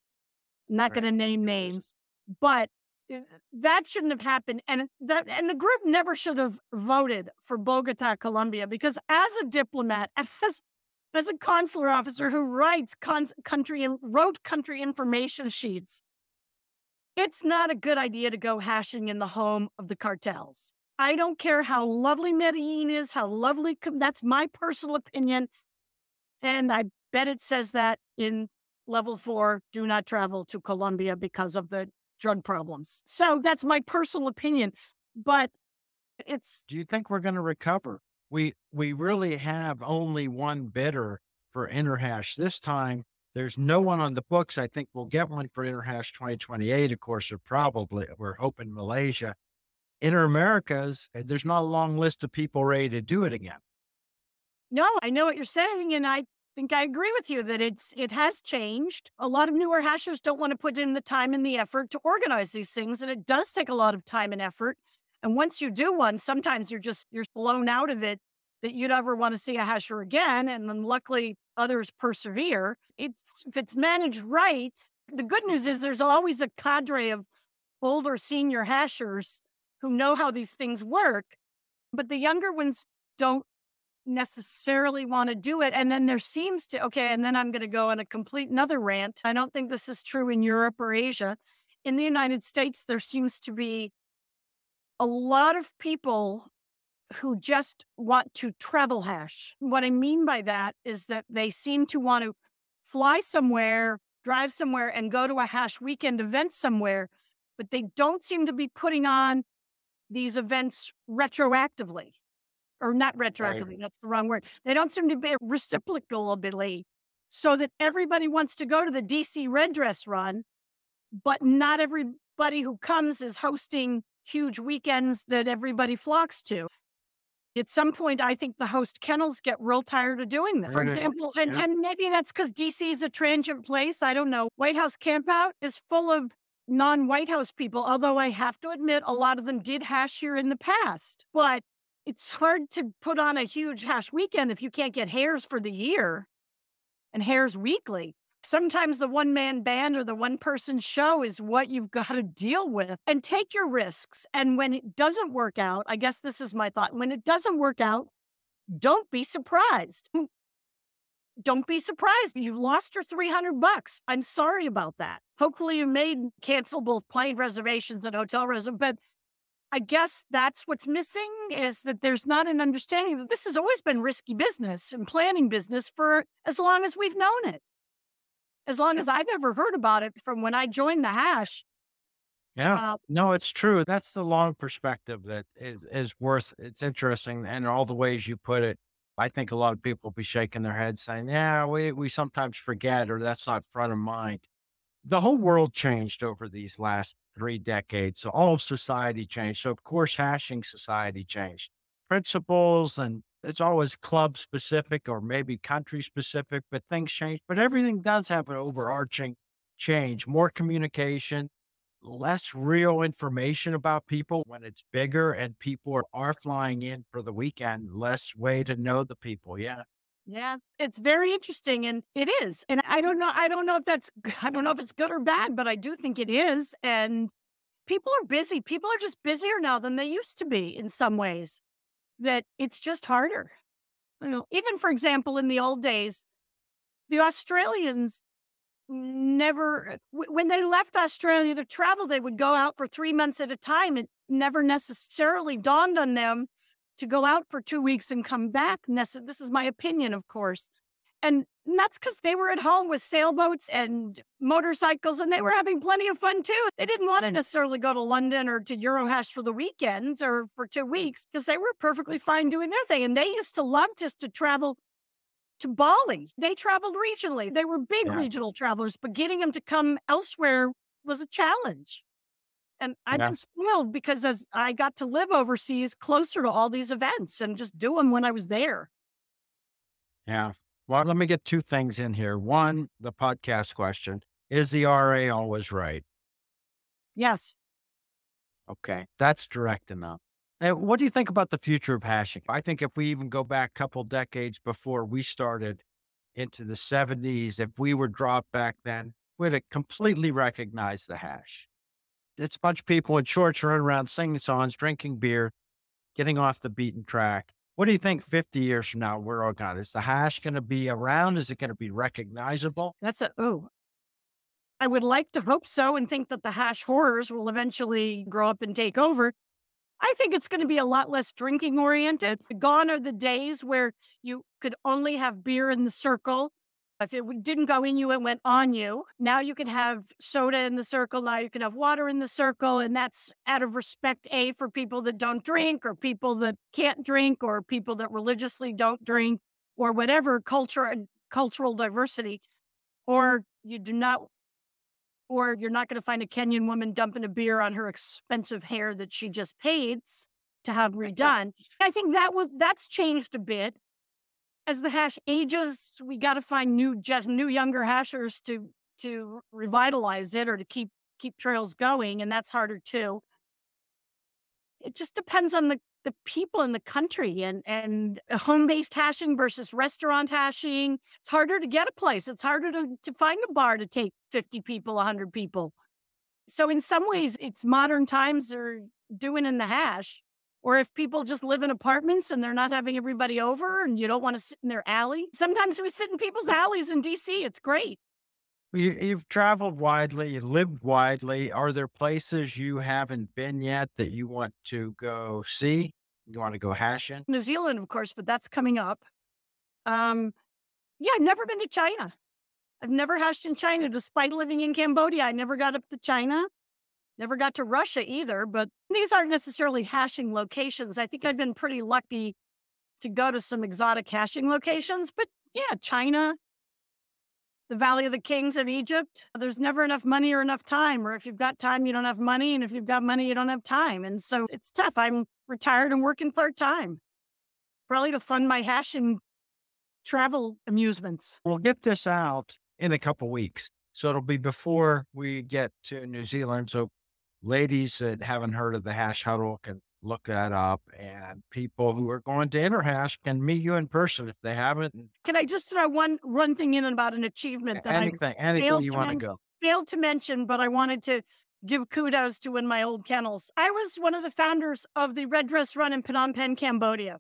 I'm not going to Right. name names, but that shouldn't have happened. And the group never should have voted for Bogota, Colombia, because as a diplomat, as a consular officer who writes wrote country information sheets, it's not a good idea to go hashing in the home of the cartels. I don't care how lovely Medellin is, how lovely, that's my personal opinion. And I bet it says that in level 4, do not travel to Colombia because of the drug problems. So that's my personal opinion. But it's, Do you think we're going to recover? We really have only one bidder for Interhash this time. There's no one on the books. I think we'll get one for Interhash 2028. Of course, we're hoping Malaysia. Inter Americas, there's not a long list of people ready to do it again. no, I know what you're saying. And I think I agree with you that it has changed. A lot of newer hashers don't want to put in the time and the effort to organize these things. And it does take a lot of time and effort. And once you do one, sometimes you're blown out of it that you'd ever want to see a hasher again. And then luckily others persevere. If it's managed right, the good news is there's always a cadre of older senior hashers who know how these things work, but the younger ones don't necessarily want to do it. And then there seems to, okay, and then I'm going to go on a complete another rant. I don't think this is true in Europe or Asia. In the United States, there seems to be a lot of people who just want to travel hash. What I mean by that is that they seem to want to fly somewhere, drive somewhere, and go to a hash weekend event somewhere, but they don't seem to be putting on these events retroactively. Or not retroactively, Right. that's the wrong word. They don't seem to be reciprocally, so that everybody wants to go to the DC Red Dress Run, but not everybody who comes is hosting huge weekends that everybody flocks to. At some point, I think the host kennels get real tired of doing that. For Right. example, Yeah. and maybe that's because DC is a transient place. I don't know. White House Campout is full of non-White House people, although I have to admit a lot of them did hash here in the past. But it's hard to put on a huge hash weekend if you can't get hairs for the year and hairs weekly. Sometimes the one-man band or the one-person show is what you've got to deal with, and take your risks. And when it doesn't work out, I guess this is my thought. When it doesn't work out, don't be surprised. Don't be surprised. You've lost your $300. I'm sorry about that. Hopefully you made cancelable plane reservations and hotel reservations, but I guess that's what's missing, is that there's not an understanding that this has always been risky business and planning business for as long as we've known it. As long as I've ever heard about it from when I joined the hash, Yeah. Uh, No, it's true. That's the long perspective that is worth it's interesting. And all the ways you put it, I think a lot of people will be shaking their heads saying, yeah, we sometimes forget or that's not front of mind. The whole world changed over these last 3 decades. So all of society changed. So of course, hashing society changed. Principles and it's always club specific or maybe country specific, but things change. But everything does have an overarching change, more communication, less real information about people when it's bigger and people are flying in for the weekend, less way to know the people. Yeah. yeah, it's very interesting, and it is. And I don't know. I don't know if that's. I don't know if it's good or bad, but I do think it is. And people are busy. People are just busier now than they used to be in some ways. That it's just harder. Even for example, in the old days, the Australians never, when they left Australia to travel, they would go out for 3 months at a time. It never necessarily dawned on them to go out for 2 weeks and come back. This is my opinion, of course. And that's because they were at home with sailboats and motorcycles and they were having plenty of fun too. They didn't want to necessarily go to London or to Eurohash for the weekend or for 2 weeks because they were perfectly fine doing their thing. And they used to love just to travel to Bali. They traveled regionally. They were big Yeah. regional travelers, but getting them to come elsewhere was a challenge. And I've Yeah. been spoiled because as I got to live overseas closer to all these events and just do them when I was there. Yeah. Well, let me get two things in here. One, the podcast question. Is the RA always right? Yes. Okay. That's direct enough. And what do you think about the future of hashing? I think if we even go back a couple decades before we started into the 70s, if we were dropped back then, we'd have completely recognized the hash. It's a bunch of people in shorts running around singing songs, drinking beer, getting off the beaten track. What do you think 50 years from now we're all gone? Is the hash going to be around? Is it going to be recognizable? I would like to hope so and think that the hash horrors will eventually grow up and take over. I think it's going to be a lot less drinking oriented. Gone are the days where you could only have beer in the circle. If it didn't go in you, it went on you. Now you can have soda in the circle. Now you can have water in the circle. And that's out of respect, A, for people that don't drink or people that can't drink or people that religiously don't drink or whatever cultural diversity. Or you do not or you're not going to find a Kenyan woman dumping a beer on her expensive hair that she just paid to have redone. I think that's changed a bit. As the hash ages, we got to find new younger hashers to revitalize it or to keep trails going, and that's harder too. It just depends on the people in the country and home-based hashing versus restaurant hashing. It's harder to get a place. It's harder to find a bar to take 50 people, 100 people. So in some ways, it's modern times are doing in the hash. Or if people just live in apartments and they're not having everybody over and you don't want to sit in their alley. Sometimes we sit in people's alleys in DC. It's great. You've traveled widely, you lived widely. Are there places you haven't been yet that you want to go see? You want to go hash in? New Zealand, of course, but that's coming up. Um, yeah, I've never been to China. I've never hashed in China, despite living in Cambodia. I never got up to China, never got to Russia either, but these aren't necessarily hashing locations. I think I've been pretty lucky to go to some exotic hashing locations, but yeah, China, the Valley of the Kings of Egypt. There's never enough money or enough time, or if you've got time, you don't have money. And if you've got money, you don't have time. And so it's tough. I'm retired and working part-time, probably to fund my hashing travel amusements. We'll get this out in a couple weeks. So it'll be before we get to New Zealand. So ladies that haven't heard of the hash huddle can look that up and people who are going to Interhash can meet you in person if they haven't. Can I just throw one thing in about an achievement that Anything you want to go. failed to mention, but I wanted to give kudos to in my old kennels. I was one of the founders of the Red Dress Run in Phnom Penh, Cambodia.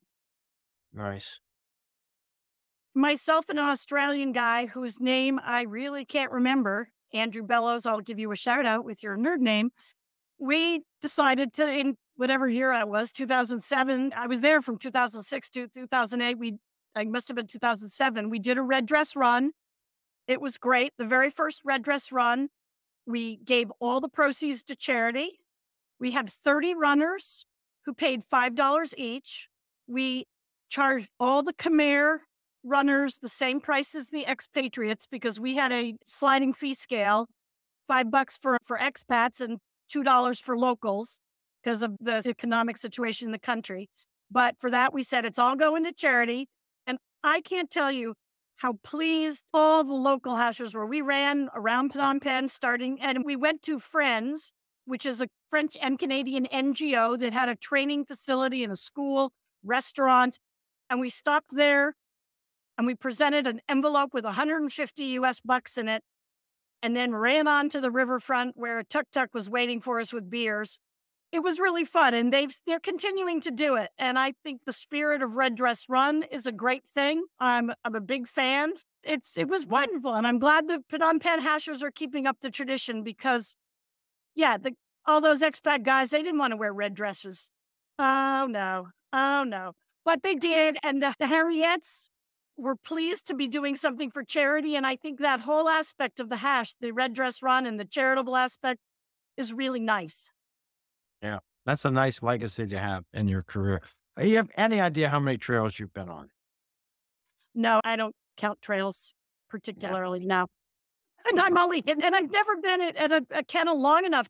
Nice. Myself and an Australian guy whose name I really can't remember, Andrew Bellows, I'll give you a shout out with your nerd name. We decided to, in whatever year I was, 2007, I was there from 2006 to 2008. I must have been 2007. We did a red dress run. It was great. The very first red dress run. We gave all the proceeds to charity. We had 30 runners who paid $5 each. We charged all the Khmer runners the same price as the expatriates because we had a sliding fee scale, $5 for expats and $2 for locals because of the economic situation in the country. But for that, we said it's all going to charity. And I can't tell you how pleased all the local hashers were. We ran around Phnom Penh starting, and we went to Friends, which is a French and Canadian NGO that had a training facility and a school, restaurant. And we stopped there and we presented an envelope with 150 US bucks in it, and then ran on to the riverfront where a tuk-tuk was waiting for us with beers. It was really fun, and they're continuing to do it. And I think the spirit of Red Dress Run is a great thing. I'm a big fan. It was wonderful, and I'm glad the Phnom Penh hashers are keeping up the tradition because, yeah, all those expat guys, they didn't want to wear red dresses. Oh no, oh no, but they did, and the Harriettes were pleased to be doing something for charity. And I think that whole aspect of the hash, the Red Dress Run, and the charitable aspect, is really nice. Yeah, that's a nice legacy to have in your career. You have any idea how many trails you've been on? No, I don't count trails Yeah. particularly. No, and I've never been at a kennel long enough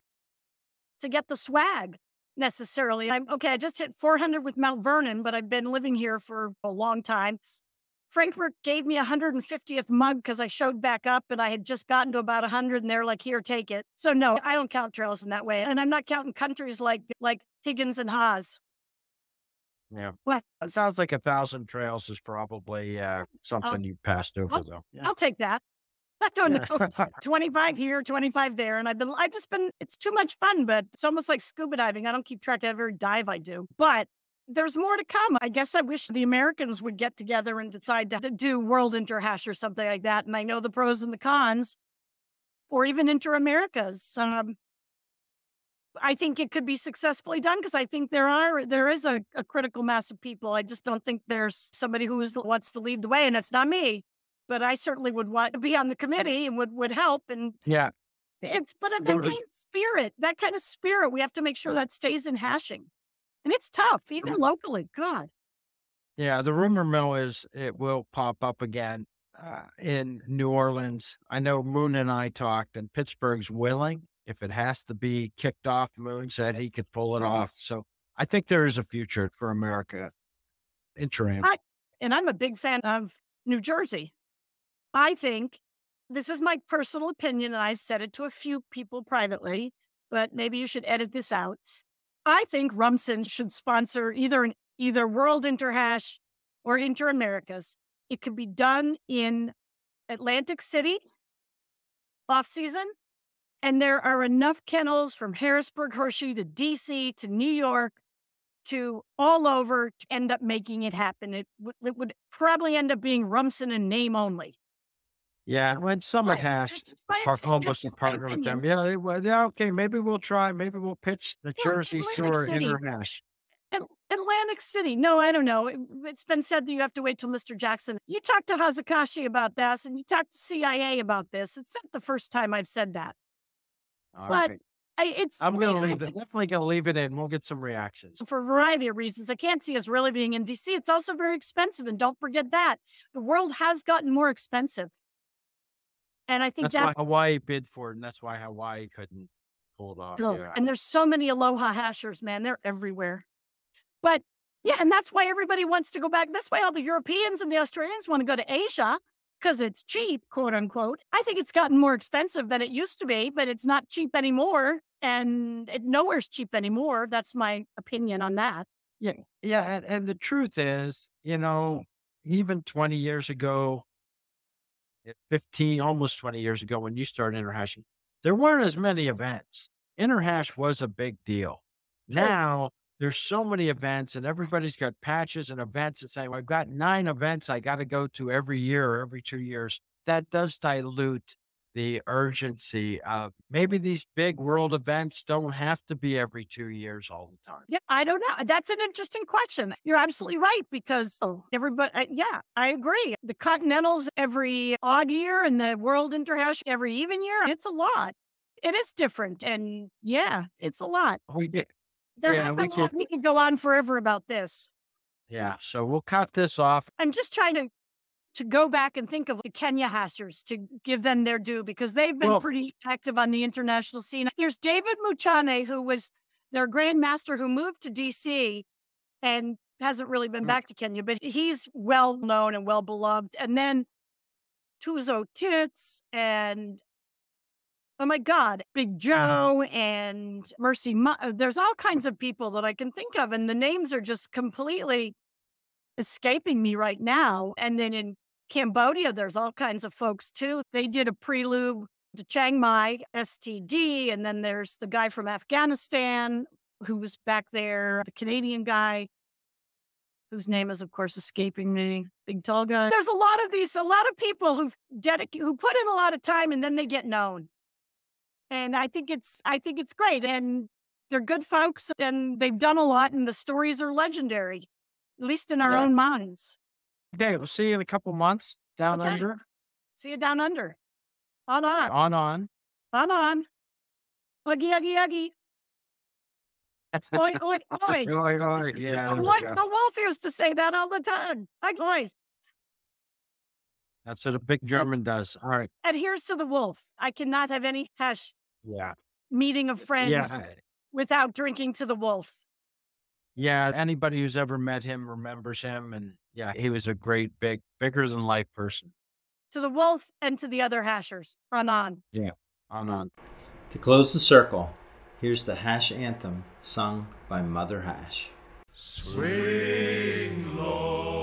to get the swag necessarily. I just hit 400 with Mount Vernon, but I've been living here for a long time. Frankfurt gave me 150th mug because I showed back up and I had just gotten to about 100 and they're like, here, take it. So no, I don't count trails in that way. And I'm not counting countries like Higgins and Haas. Yeah. What? It sounds like 1,000 trails is probably I'll, something you passed over, I'll, though. Yeah. I'll take that. I don't Yeah. know. 25 here, 25 there. And it's too much fun, but it's almost like scuba diving. I don't keep track of every dive I do, but there's more to come. I guess I wish the Americans would get together and decide to do World Interhash or something like that. And I know the pros and the cons, or even Inter-Americas. I think it could be successfully done because I think there is a critical mass of people. I just don't think there's somebody who wants to lead the way, and it's not me. But I certainly would want to be on the committee and would help. And Yeah. but that kind of spirit, we have to make sure that stays in hashing. And it's tough, even locally. God. Yeah, the rumor mill is it will pop up again in New Orleans. I know Moon and I talked, and Pittsburgh's willing. If it has to be kicked off, Moon said he could pull it off. So I think there is a future for America. Interim. And I'm a big fan of New Jersey. I think this is my personal opinion, and I've said it to a few people privately, but maybe you should edit this out. I think Rumson should sponsor either World Interhash or Inter-Americas. It could be done in Atlantic City off season, and there are enough kennels from Harrisburg, Hershey to DC to New York to all over to end up making it happen. It would probably end up being Rumson in name only. Yeah, when Summit Hash, almost a partner with them. Yeah, okay, maybe we'll try. Maybe we'll pitch the Jersey Shore Interhash. Atlantic City. No, I don't know. It's been said that you have to wait till Mr. Jackson. You talked to Hazakashi about this, and you talked to CIA about this. It's not the first time I've said that. All but right. I'm going to leave it. Definitely going to leave it in. We'll get some reactions. For a variety of reasons. I can't see us really being in DC. It's also very expensive. And don't forget that. The world has gotten more expensive. And I think that's why Hawaii bid for it, and that's why Hawaii couldn't pull it off. Yeah. And there's so many Aloha hashers, man. They're everywhere. But yeah, and that's why everybody wants to go back. That's why all the Europeans and the Australians want to go to Asia because it's cheap, quote unquote. I think it's gotten more expensive than it used to be, but it's not cheap anymore. And nowhere's cheap anymore. That's my opinion on that. Yeah. Yeah. And the truth is, even 20 years ago, 15, almost 20 years ago, when you started Interhashing, there weren't as many events. Interhash was a big deal. Sure. Now there's so many events and everybody's got patches and events and saying, well, I've got 9 events I got to go to every year or every 2 years. That does dilute the urgency of maybe these big world events don't have to be every 2 years all the time. Yeah, I don't know. That's an interesting question. You're absolutely right because everybody, I agree. The Continentals every odd year and the World Interhash every even year. It's a lot. It is different, and yeah, it's a lot. We get There yeah, have a we lot. could We could go on forever about this. yeah, so we'll cut this off. I'm just trying to go back and think of the Kenya hashers to give them their due because they've been Well, pretty active on the international scene. There's David Muchane, who was their grandmaster who moved to DC and hasn't really been mm, back to Kenya, but he's well known and well beloved. And then Tuzo Tits and oh my God, Big Joe and there's all kinds of people that I can think of, and the names are just completely escaping me right now. And then in Cambodia, there's all kinds of folks too. They did a prelude to Chiang Mai STD, and then there's the guy from Afghanistan who was back there, the Canadian guy whose name is, of course, escaping me. Big tall guy. There's a lot of people who put in a lot of time, and then they get known. And I think it's great, and they're good folks, and they've done a lot, and the stories are legendary, at least in our yeah. own minds. Okay, we'll see you in a couple months down Okay. under. See you down under. On on. On. On on. Uggy, uggy, uggy. Oi, oi, oi. Oi, oi, yeah, there we What go. the wolf used to say that all the time. Oi, oi. That's what a big German does. All right. And here's to the wolf. I cannot have any hash Yeah. meeting of friends Yeah. without drinking to the wolf. Yeah. Anybody who's ever met him remembers him. And yeah, he was a great, bigger than life person. To the wolf and to the other hashers. On on. Yeah. On. To close the circle, here's the Hash Anthem sung by Mother Hash. Swing low.